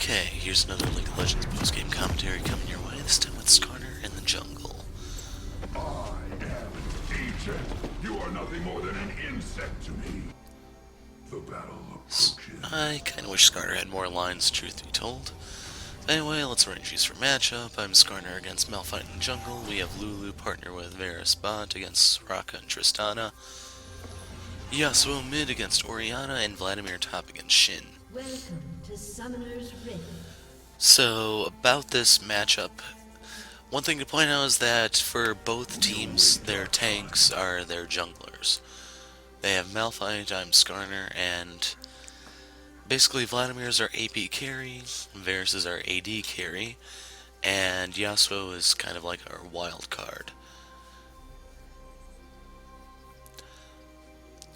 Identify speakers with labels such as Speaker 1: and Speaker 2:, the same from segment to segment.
Speaker 1: Okay, here's another League of Legends post-game commentary coming your way, this time with Skarner in the jungle.
Speaker 2: I am Agent. You are nothing more than an insect to me. The battle approaches.
Speaker 1: I kinda wish Skarner had more lines, truth be told. Anyway, let's arrange these for matchup. I'm Skarner against Malphite in the jungle. We have Lulu partner with Varus bot against Soraka and Tristana. Yasuo mid against Orianna, and Vladimir top against Shin.
Speaker 3: Welcome to Summoner's Rift.
Speaker 1: So, about this matchup, one thing to point out is that for both teams, their tanks are their junglers. They have Malphite, I'm Skarner, and basically Vladimir's our AP carry, Varus is our AD carry, and Yasuo is kind of like our wild card.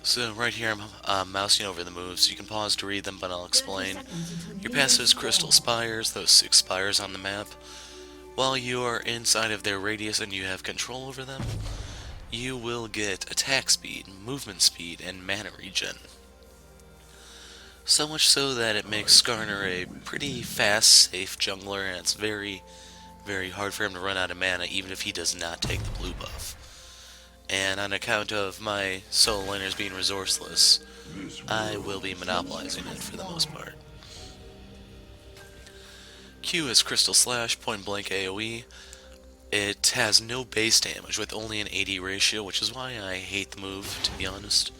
Speaker 1: So right here I'm mousing over the moves. You can pause to read them, but I'll explain. Your passive is Crystal Spires, those 6 spires on the map. While you are inside of their radius and you have control over them, you will get attack speed, movement speed, and mana regen. So much so that it makes Skarner a pretty fast, safe jungler, and it's very, very hard for him to run out of mana even if he does not take the blue buff. And on account of my solo laners being resourceless, I will be monopolizing it for the most part. Q is Crystal Slash, point blank AoE. It has no base damage with only an AD ratio, which is why I hate the move, to be honest.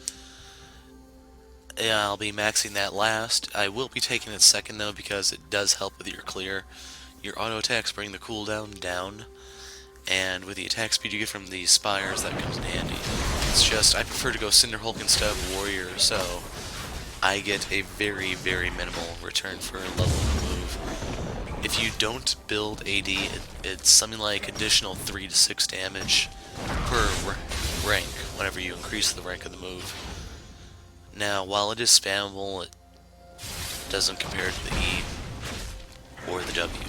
Speaker 1: I'll be maxing that last. I will be taking it second though because it does help with your clear. Your auto attacks bring the cooldown down, and with the attack speed you get from the spires, that comes in handy. It's just, I prefer to go Cinderhulk instead of Warrior, so I get a very, very minimal return for leveling the move. If you don't build AD, it's something like additional 3 to 6 damage per rank whenever you increase the rank of the move. Now, while it is spammable, it doesn't compare to the E or the W.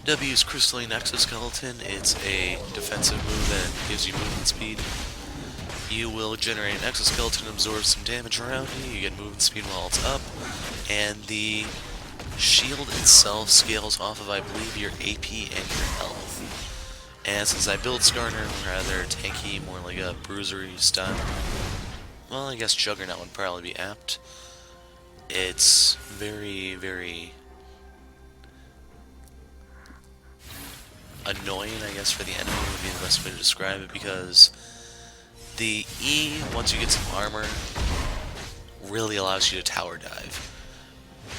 Speaker 1: W is Crystalline Exoskeleton. It's a defensive move that gives you movement speed. You will generate an exoskeleton, absorb some damage around you, you get movement speed while it's up, and the shield itself scales off of, I believe, your AP and your health. And since I build Skarner rather tanky, more like a bruisery style, well, I guess Juggernaut would probably be apt. It's very, very annoying, I guess, for the enemy would be the best way to describe it, because the E, once you get some armor, really allows you to tower dive.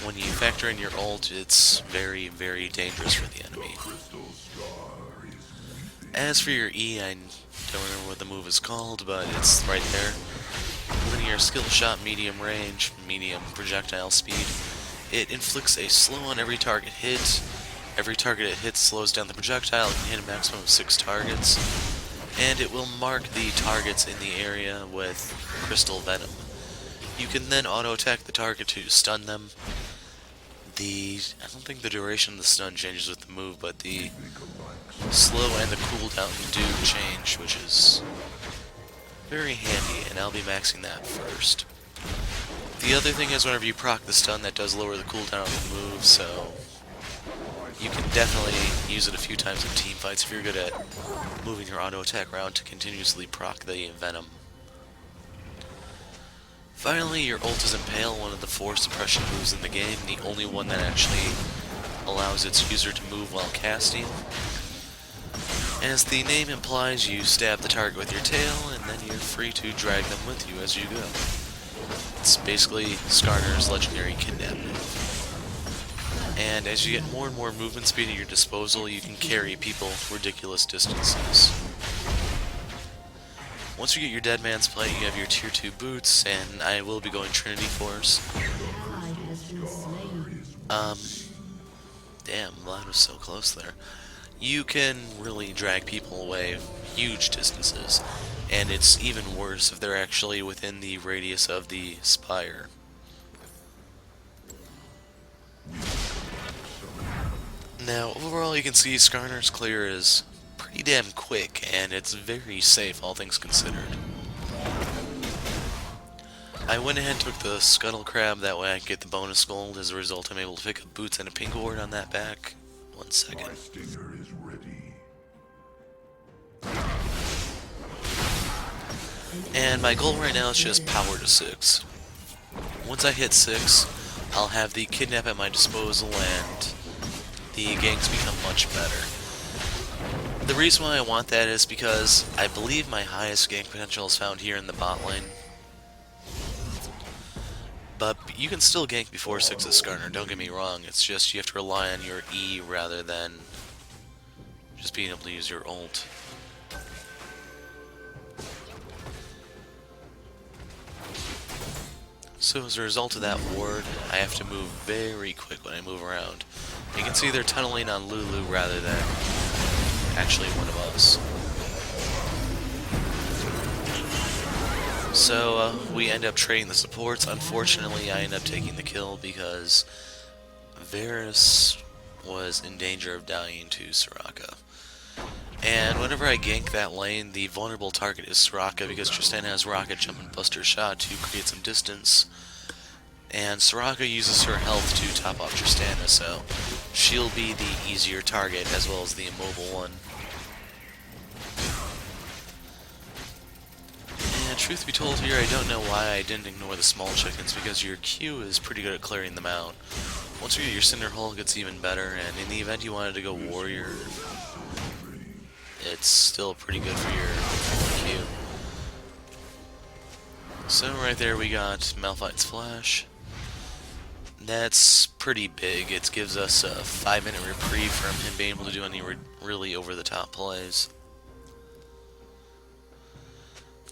Speaker 1: When you factor in your ult, it's very, very dangerous for the enemy. As for your E, I don't remember what the move is called, but it's right there. Linear skill shot, medium range, medium projectile speed. It inflicts a slow on every target hit. Every target it hits slows down the projectile. It can hit a maximum of 6 targets. And it will mark the targets in the area with Crystal Venom. You can then auto-attack the target to stun them. I don't think the duration of the stun changes with the move, but the slow and the cooldown do change, which is very handy, and I'll be maxing that first. The other thing is whenever you proc the stun, that does lower the cooldown of the move, so you can definitely use it a few times in teamfights if you're good at moving your auto attack around to continuously proc the Venom. Finally, your ult is Impale, one of the 4 suppression moves in the game, the only one that actually allows its user to move while casting. As the name implies, you stab the target with your tail, and then you're free to drag them with you as you go. It's basically Skarner's legendary kidnap move. And as you get more and more movement speed at your disposal, you can carry people ridiculous distances. Once you get your Dead Man's Plate, you have your tier 2 boots, and I will be going Trinity Force. Damn, that was so close there. You can really drag people away huge distances, and it's even worse if they're actually within the radius of the spire. Now, overall, you can see Skarner's clear is pretty damn quick, and it's very safe, all things considered. I went ahead and took the Scuttle Crab, that way I can get the bonus gold. As a result, I'm able to pick up boots and a pink ward on that back. 1 second.
Speaker 2: My stinger is ready.
Speaker 1: And my goal right now is just power to 6. Once I hit 6, I'll have the kidnap at my disposal and the ganks become much better. The reason why I want that is because I believe my highest gank potential is found here in the bot lane. But you can still gank before 6 as Skarner, don't get me wrong, it's just you have to rely on your E rather than just being able to use your ult. So as a result of that ward, I have to move very quick when I move around. You can see they're tunneling on Lulu rather than actually one of us. So we end up trading the supports. Unfortunately, I end up taking the kill because Varus was in danger of dying to Soraka. And whenever I gank that lane, the vulnerable target is Soraka because Tristana has Rocket Jump and Buster Shot to create some distance. And Soraka uses her health to top off Tristana, so she'll be the easier target as well as the immobile one. And truth be told here, I don't know why I didn't ignore the small chickens because your Q is pretty good at clearing them out. Once you get your Cinder Hull, it gets even better, and in the event you wanted to go Warrior, it's still pretty good for your Q. So right there we got Malphite's Flash. That's pretty big. It gives us a 5-minute reprieve from him being able to do any really over-the-top plays.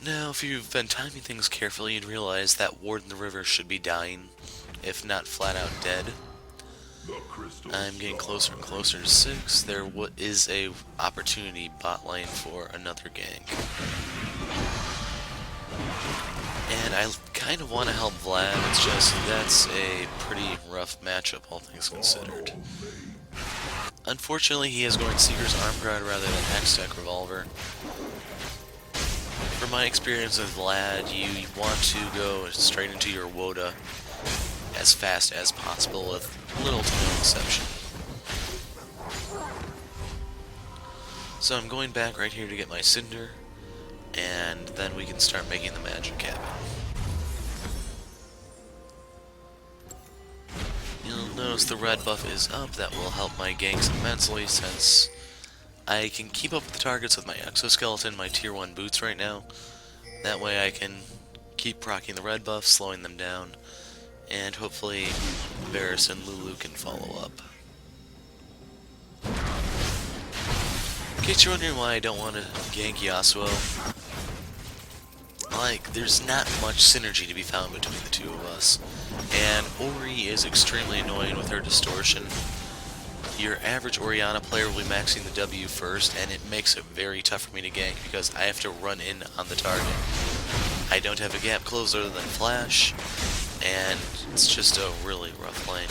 Speaker 1: Now, if you've been timing things carefully, you'd realize that Ward in the river should be dying, if not flat out dead. I'm getting closer and closer to 6. There is a opportunity bot lane for another gank. And I kind of want to help Vlad, it's just that's a pretty rough matchup, all things considered. Unfortunately, he is going Seeker's Arm Guard rather than Hextech Revolver. From my experience with Vlad, you want to go straight into your Woda as fast as possible with little to no exception. So I'm going back right here to get my Cinder, and then we can start making the magic happen. You'll notice the red buff is up. That will help my ganks immensely since I can keep up with the targets with my exoskeleton, my tier 1 boots right now. That way I can keep proccing the red buff, slowing them down, and hopefully Varus and Lulu can follow up. In case you're wondering why I don't want to gank Yasuo, like, there's not much synergy to be found between the two of us. And Ori is extremely annoying with her distortion. Your average Orianna player will be maxing the W first, and it makes it very tough for me to gank because I have to run in on the target. I don't have a gap close other than Flash, and it's just a really rough lane.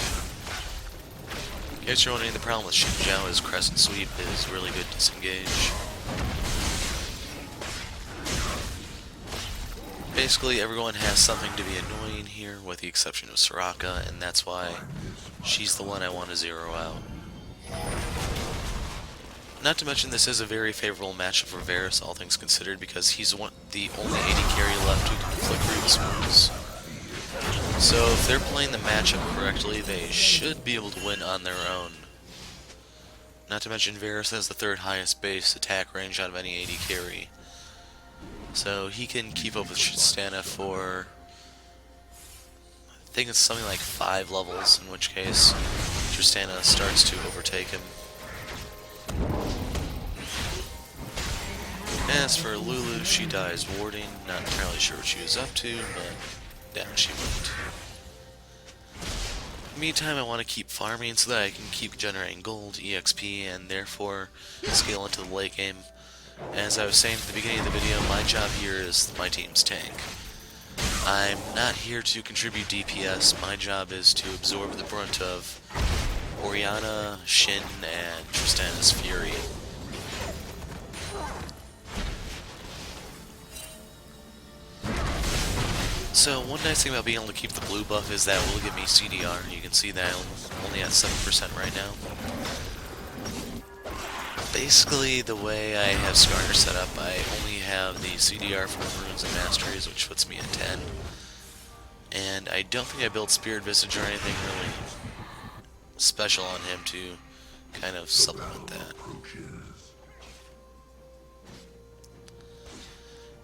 Speaker 1: In case you're wondering, the problem with Xin Zhao is Crescent Sweep is really good disengage. Basically, everyone has something to be annoying here, with the exception of Soraka, and that's why she's the one I want to zero out. Not to mention, this is a very favorable matchup for Varus, all things considered, because he's the only AD carry left who can flick through the smooths. So if they're playing the matchup correctly, they should be able to win on their own. Not to mention, Varus has the 3rd highest base attack range out of any AD carry. So he can keep up with Tristana for, I think it's something like 5 levels, in which case Tristana starts to overtake him. As for Lulu, she dies warding, not entirely sure what she was up to, but down she went. Meantime, I want to keep farming so that I can keep generating gold, EXP, and therefore scale into the late game. As I was saying at the beginning of the video, my job here is my team's tank. I'm not here to contribute DPS, my job is to absorb the brunt of Orianna, Shin, and Tristana's Fury. So one nice thing about being able to keep the blue buff is that it will give me CDR. You can see that I'm only at 7% right now. Basically, the way I have Skarner set up, I only have the CDR from Runes and Masteries, which puts me at 10. And I don't think I built Spirit Visage or anything really special on him to kind of supplement that.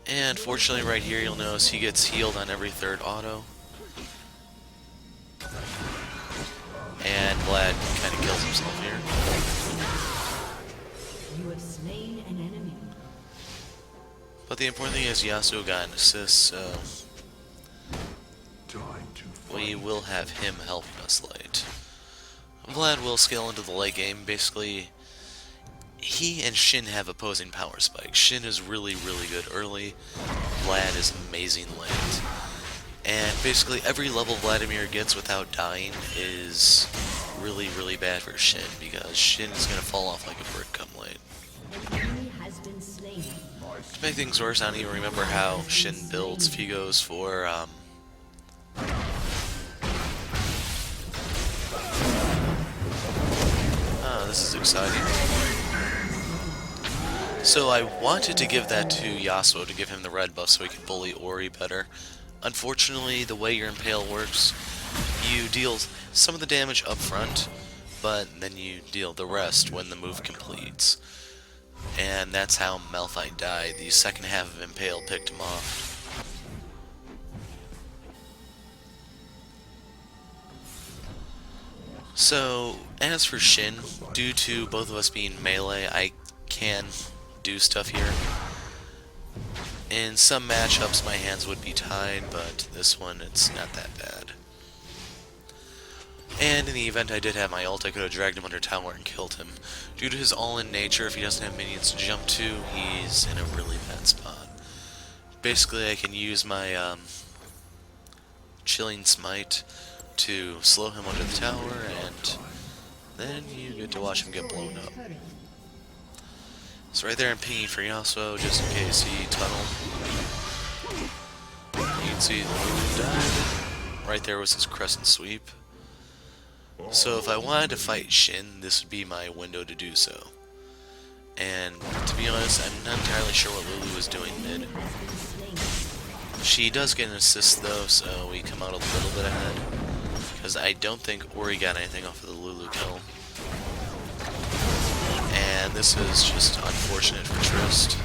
Speaker 1: And fortunately right here you'll notice he gets healed on every third auto. And Vlad kind of kills himself here.
Speaker 3: You have slain an enemy.
Speaker 1: But the important thing is Yasuo got an assist, so we will have him helping us late. Vlad will scale into the late game. Basically, he and Shin have opposing power spikes. Shin is really, really good early. Vlad is amazing late. And basically every level Vladimir gets without dying is really, really bad for Shin, because Shin is going to fall off like a brick come late.
Speaker 3: An enemy has been slain.
Speaker 1: To make things worse, I don't even remember how Shin builds. If he goes for, this is exciting. So I wanted to give that to Yasuo to give him the red buff so he could bully Ori better. Unfortunately, the way your Impale works, you deal some of the damage up front, but then you deal the rest when the move completes. And that's how Malphite died. The second half of Impale picked him off. So, as for Shin, due to both of us being melee, I can do stuff here. In some matchups my hands would be tied, but this one it's not that bad. And in the event I did have my ult, I could have dragged him under tower and killed him. Due to his all-in nature, if he doesn't have minions to jump to, he's in a really bad spot. Basically I can use my Chilling Smite to slow him under the tower, and then you get to watch him get blown up. So right there I'm pinging for Yasuo just in case he tunneled. You can see the Lulu died. Right there was his crescent sweep. So if I wanted to fight Shin, this would be my window to do so. And to be honest, I'm not entirely sure what Lulu was doing mid. She does get an assist though, so we come out a little bit ahead. Because I don't think Ori got anything off of the Lulu kill. And this is just unfortunate for Trist.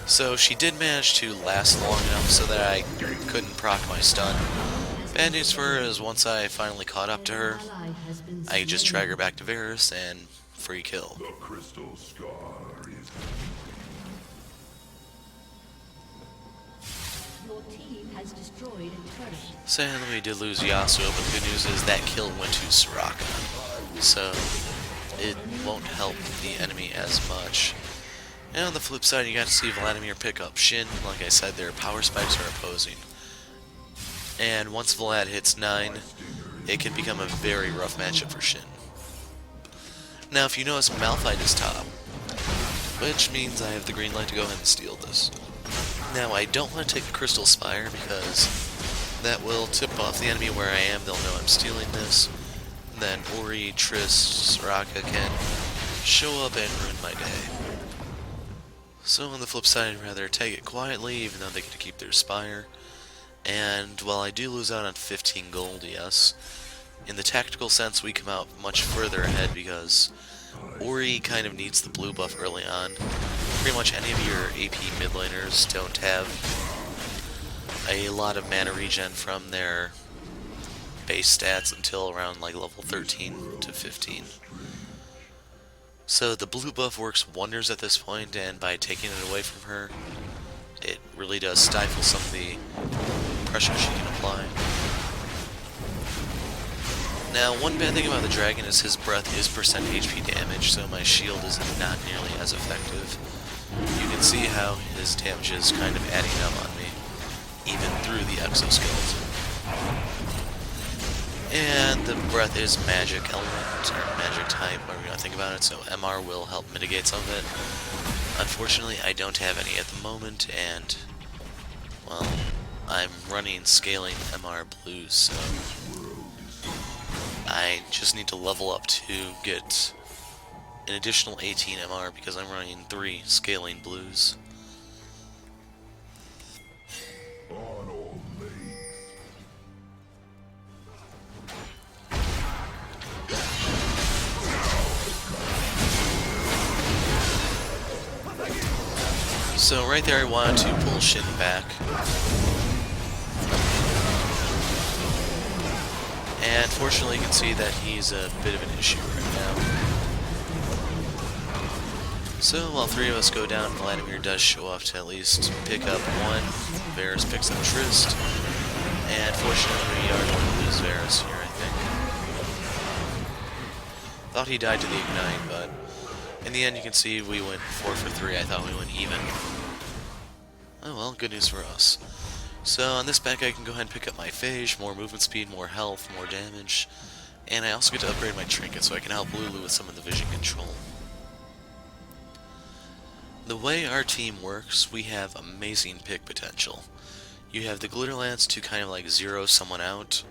Speaker 1: So she did manage to last long enough so that I couldn't proc my stun. Bad news for her is once I finally caught up to her, I could just drag her back to Varus and free kill.
Speaker 2: The crystal scar is...
Speaker 3: Your team has destroyed a turret.
Speaker 1: Sadly, we did lose Yasuo, but the good news is that kill went to Soraka, so it won't help the enemy as much. And on the flip side, you got to see Vladimir pick up Shin. Like I said, their power spikes are opposing. And once Vlad hits 9, it can become a very rough matchup for Shin. Now, if you notice, Malphite is top, which means I have the green light to go ahead and steal this. Now, I don't want to take the Crystal Spire because that will tip off the enemy where I am. They'll know I'm stealing this. Then Ori, Trist, Soraka can show up and ruin my day. So on the flip side, I'd rather take it quietly, even though they get to keep their Spire. And while I do lose out on 15 gold, yes, in the tactical sense we come out much further ahead because Ori kind of needs the blue buff early on. Pretty much any of your AP mid laners don't have a lot of mana regen from their base stats until around like level 13 to 15. So the blue buff works wonders at this point, and by taking it away from her, it really does stifle some of the pressure she can apply. Now, one bad thing about the dragon is his breath is percent HP damage, so my shield is not nearly as effective. You can see how his damage is kind of adding up on me, even through the exoskeleton. And the breath is magic element, or magic type, whatever you want to think about it, so MR will help mitigate some of it. Unfortunately, I don't have any at the moment, and, well, I'm running scaling MR blues, so I just need to level up to get an additional 18 MR because I'm running 3 scaling blues.
Speaker 2: On all legs.
Speaker 1: So right there I wanted to pull Shin back. And fortunately you can see that he's a bit of an issue right now. So while 3 of us go down, Vladimir does show up to at least pick up 1. Varus picks up Trist. And fortunately we are going to lose Varus here, I think. Thought he died to the Ignite, but in the end you can see we went 4 for 3. I thought we went even. Oh well, good news for us. So on this back I can go ahead and pick up my Phage, more movement speed, more health, more damage, and I also get to upgrade my trinket so I can help Lulu with some of the vision control. The way our team works, we have amazing pick potential. You have the Glitter Lance to kind of like zero someone out.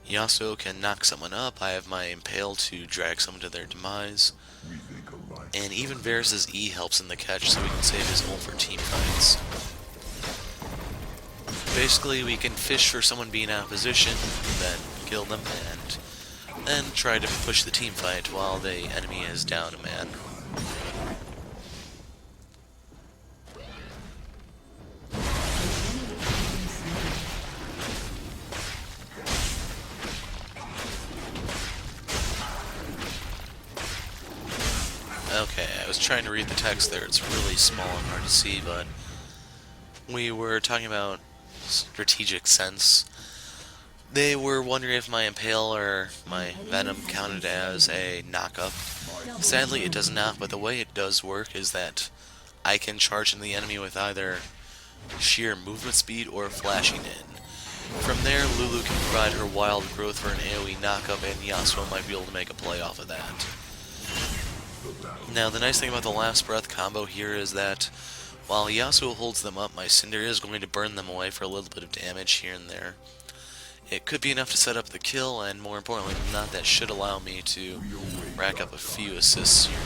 Speaker 1: Yasuo can knock someone up, I have my Impale to drag someone to their demise. And even Varus' E helps in the catch so we can save his ult for team fights. Basically, we can fish for someone being out of position, then kill them, and then try to push the team fight while the enemy is down a man. Okay, I was trying to read the text there. It's really small and hard to see, but we were talking about strategic sense. They were wondering if my Impale or my Venom counted as a knock-up. Sadly, it does not, but the way it does work is that I can charge into the enemy with either sheer movement speed or flashing in. From there, Lulu can provide her wild growth for an AoE knock-up, and Yasuo might be able to make a play off of that. Now, the nice thing about the Last Breath combo here is that while Yasuo holds them up, my Cinder is going to burn them away for a little bit of damage here and there. It could be enough to set up the kill, and more importantly than that, that should allow me to rack up a few assists here.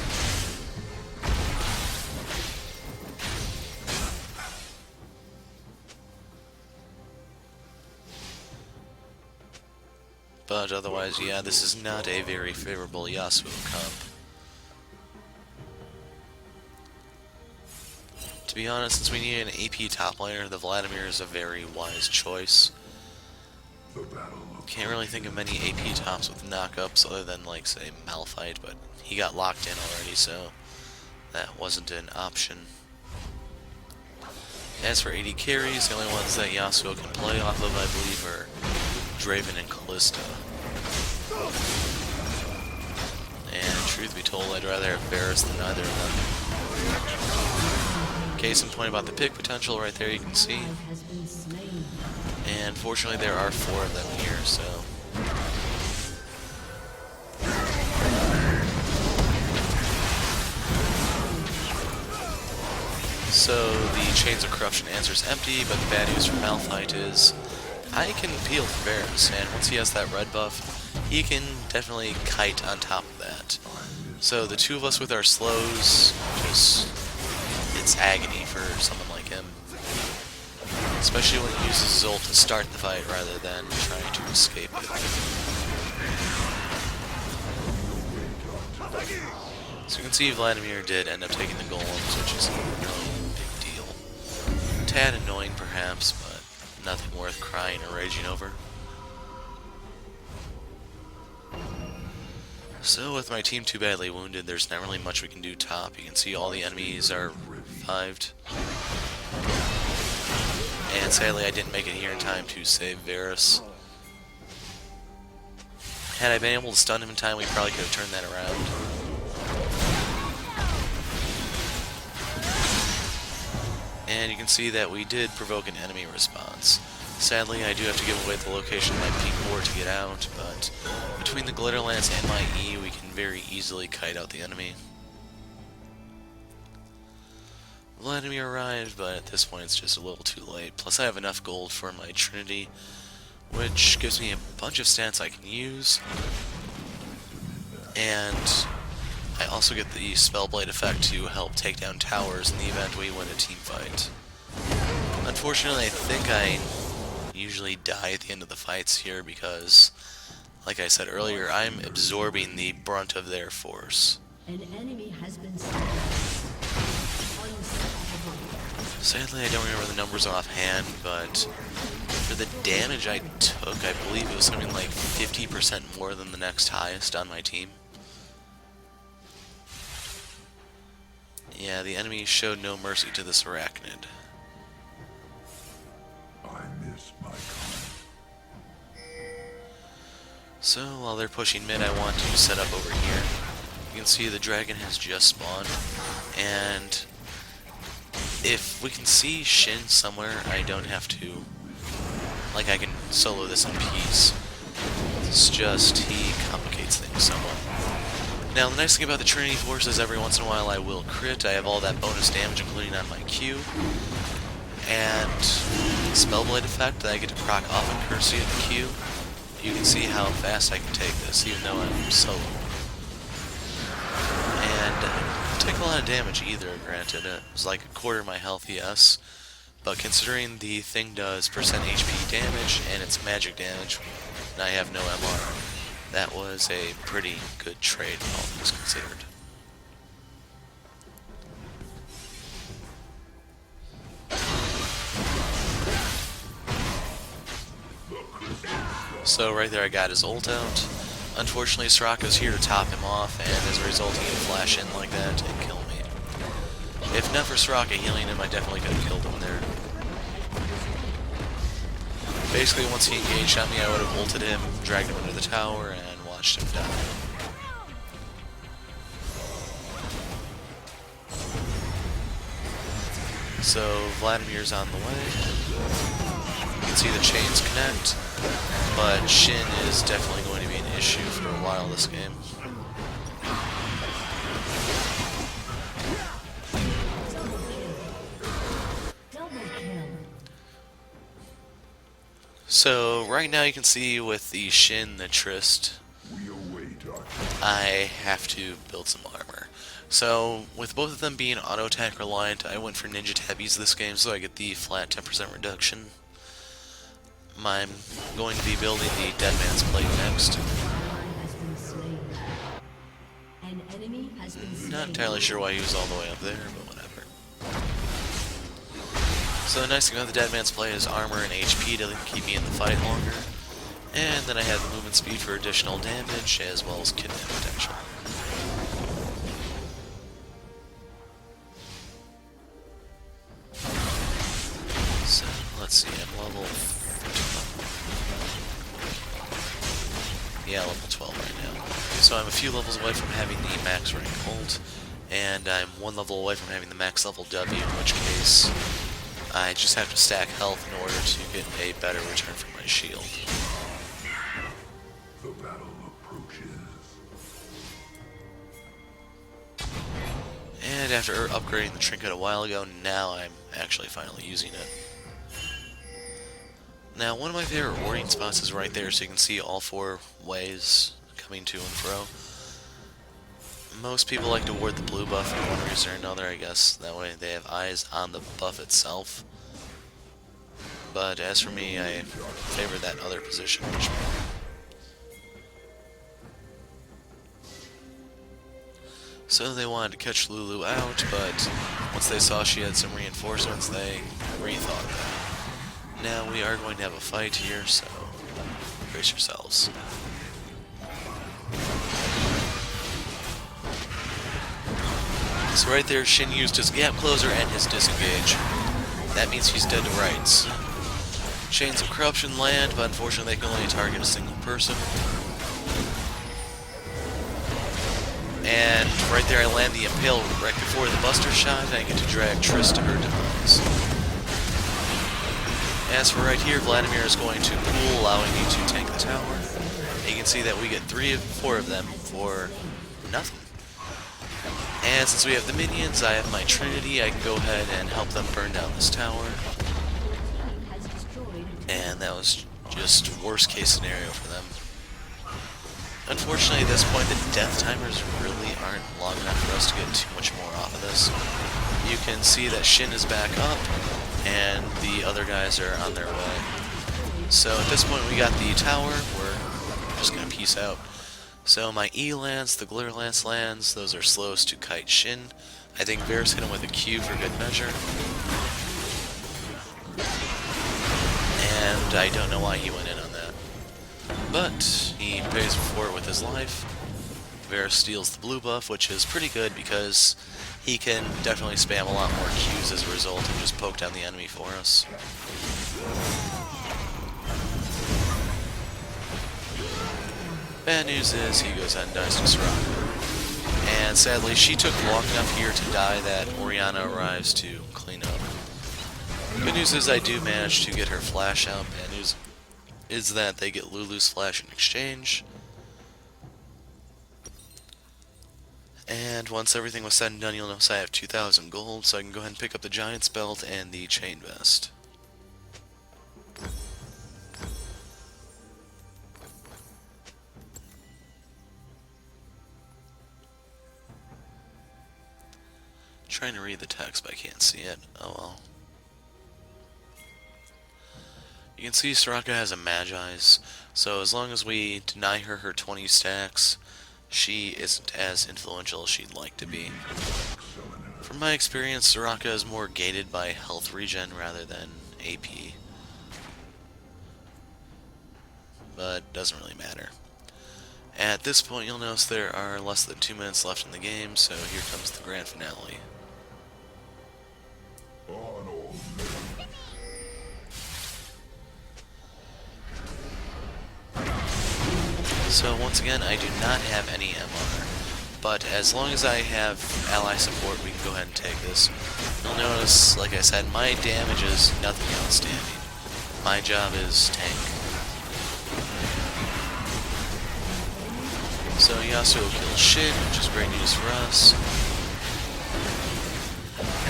Speaker 1: But otherwise, yeah, this is not a very favorable Yasuo comp. To be honest, since we need an AP top laner, the Vladimir is a very wise choice. Can't really think of many AP tops with knockups other than, like, say, Malphite, but he got locked in already, so that wasn't an option. As for AD carries, the only ones that Yasuo can play off of, I believe, are Draven and Callista. And truth be told, I'd rather have Varus than either of them. Case in point about the pick potential right there, you can see. And fortunately there are 4 of them here, so... So the Chains of Corruption answer is empty, but the bad news for Malphite is I can peel for Varus, and once he has that red buff, he can definitely kite on top of that. So the 2 of us with our slows, just... it's agony for someone like him. Especially when he uses his ult to start the fight rather than trying to escape it. So you can see Vladimir did end up taking the golems, which is a really big deal. Tad annoying perhaps, but nothing worth crying or raging over. So with my team too badly wounded, there's not really much we can do top. You can see all the enemies are revived. And sadly I didn't make it here in time to save Varus. Had I been able to stun him in time, we probably could have turned that around. And you can see that we did provoke an enemy response. Sadly, I do have to give away the location of my peak ward to get out, but between the Glitter Lance and my E, we can very easily kite out the enemy. Vladimir arrived, but at this point it's just a little too late. Plus I have enough gold for my Trinity, which gives me a bunch of stats I can use. And I also get the Spellblade effect to help take down towers in the event we win a team fight. Unfortunately, I think I usually die at the end of the fights here because, like I said earlier, I'm absorbing the brunt of their force.
Speaker 3: An enemy has been slain. Unstoppable.
Speaker 1: Sadly, I don't remember the numbers offhand, but for the damage I took, I believe it was something like 50% more than the next highest on my team. Yeah, the enemy showed no mercy to this arachnid.
Speaker 2: I miss my kind.
Speaker 1: So, while they're pushing mid, I want to set up over here. You can see the dragon has just spawned, and if we can see Shin somewhere, I don't have to, like, I can solo this in peace. It's just, he complicates things somewhat. Now, the nice thing about the Trinity Force is every once in a while I will crit. I have all that bonus damage, including on my Q. And Spellblade effect that I get to proc often courtesy of the Q. You can see how fast I can take this, even though I'm solo. And I don't take a lot of damage either, granted. It was like a quarter of my health, yes. But considering the thing does percent HP damage and it's magic damage, and I have no MR, that was a pretty good trade, all things considered. So right there I got his ult out. Unfortunately, Soraka's here to top him off, and as a result he can flash in like that and kill me. If not for Soraka healing him, I definitely could have killed him there. Basically, once he engaged on me, I would have ulted him, dragged him into the tower, and watched him die. So, Vladimir's on the way. You can see the chains connect, but Shin is definitely going to be an issue for a while this game. So, right now you can see with the Shin, the Trist,
Speaker 2: We await our
Speaker 1: I have to build some armor. So, with both of them being auto-attack reliant, I went for Ninja Tabbies this game so I get the flat 10% reduction. I'm going to be building the Dead Man's Plate next.
Speaker 3: Has been slain. An enemy has been slain.
Speaker 1: Not entirely sure why he was all the way up there, but whatever. So the nice thing about the Dead Man's Plate is armor and HP to keep me in the fight longer. And then I have the movement speed for additional damage, as well as kidnap potential. So, let's see, I'm level 12. Yeah, level 12 right now. So I'm a few levels away from having the max rank ult, and I'm one level away from having the max level W, in which case I just have to stack health in order to get a better return from my shield.
Speaker 2: the battle approaches.
Speaker 1: And after upgrading the trinket a while ago, now I'm actually finally using it. Now, one of my favorite warding spots is right there, so you can see all four ways coming to and fro. Most people like to ward the blue buff for one reason or another, I guess. That way they have eyes on the buff itself. But as for me, I favor that other position much more. So they wanted to catch Lulu out, but once they saw she had some reinforcements, they rethought that. Now we are going to have a fight here, so brace yourselves. So right there, Shin used his gap closer and his disengage. That means he's dead to rights. Chains of Corruption land, but unfortunately they can only target a single person. And right there I land the Impale right before the Buster shot, and I get to drag Triss to her demise. As for right here, Vladimir is going to pool, allowing me to tank the tower. And you can see that we get 4 of them for nothing. And since we have the minions, I have my Trinity, I can go ahead and help them burn down this tower.
Speaker 3: Team has destroyed a
Speaker 1: And that was just worst case scenario for them. Unfortunately, at this point, the death timers really aren't long enough for us to get too much more off of this. You can see that Shin is back up, and the other guys are on their way. So at this point, we got the tower. We're just gonna peace out. So my E lands, the Glare Lance lands. Those are slowest to kite Shin. I think Varus hit him with a Q for good measure. And I don't know why he went in on that. But he pays for it with his life. Varus steals the blue buff, which is pretty good because he can definitely spam a lot more Qs as a result and just poke down the enemy for us. Bad news is he goes ahead and dies to Soraka. And sadly, she took long enough here to die that Orianna arrives to clean up. Good news is I do manage to get her flash out. Bad news is that they get Lulu's flash in exchange. And once everything was said and done, you'll notice I have 2,000 gold, so I can go ahead and pick up the Giant's Belt and the Chain Vest. Trying to read the text, but I can't see it. Oh well. You can see Soraka has a Magi's, so as long as we deny her her 20 stacks, she isn't as influential as she'd like to be. From my experience, Soraka is more gated by health regen rather than AP. But doesn't really matter. At this point, you'll notice there are less than 2 minutes left in the game, so here comes the grand finale. So once again, I do not have any MR, but as long as I have ally support, we can go ahead and take this. You'll notice, like I said, my damage is nothing outstanding. My job is tank. So Yasuo kills Shin, which is great news for us.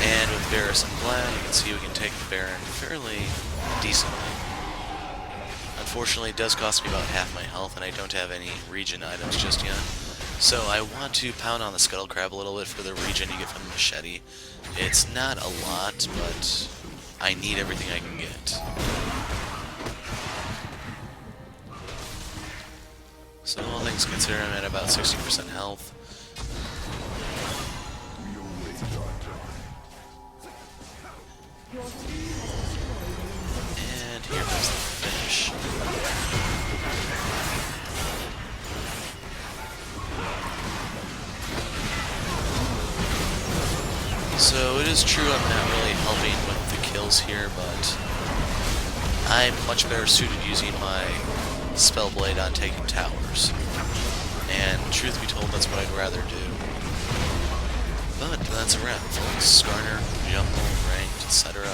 Speaker 1: And with Varus and Glad, you can see we can take the Baron fairly decently. Unfortunately, it does cost me about half my health, and I don't have any regen items just yet. So I want to pound on the Scuttle Crab a little bit for the regen you get from the machete. It's not a lot, but I need everything I can get. So all things considered, I'm at about 60% health. And here comes the finish. So it is true I'm not really helping with the kills here, but I'm much better suited using my Spellblade on taking towers. And truth be told, that's what I'd rather do. But that's a wrap, folks. Skarner, Jungle, Ranked, etc.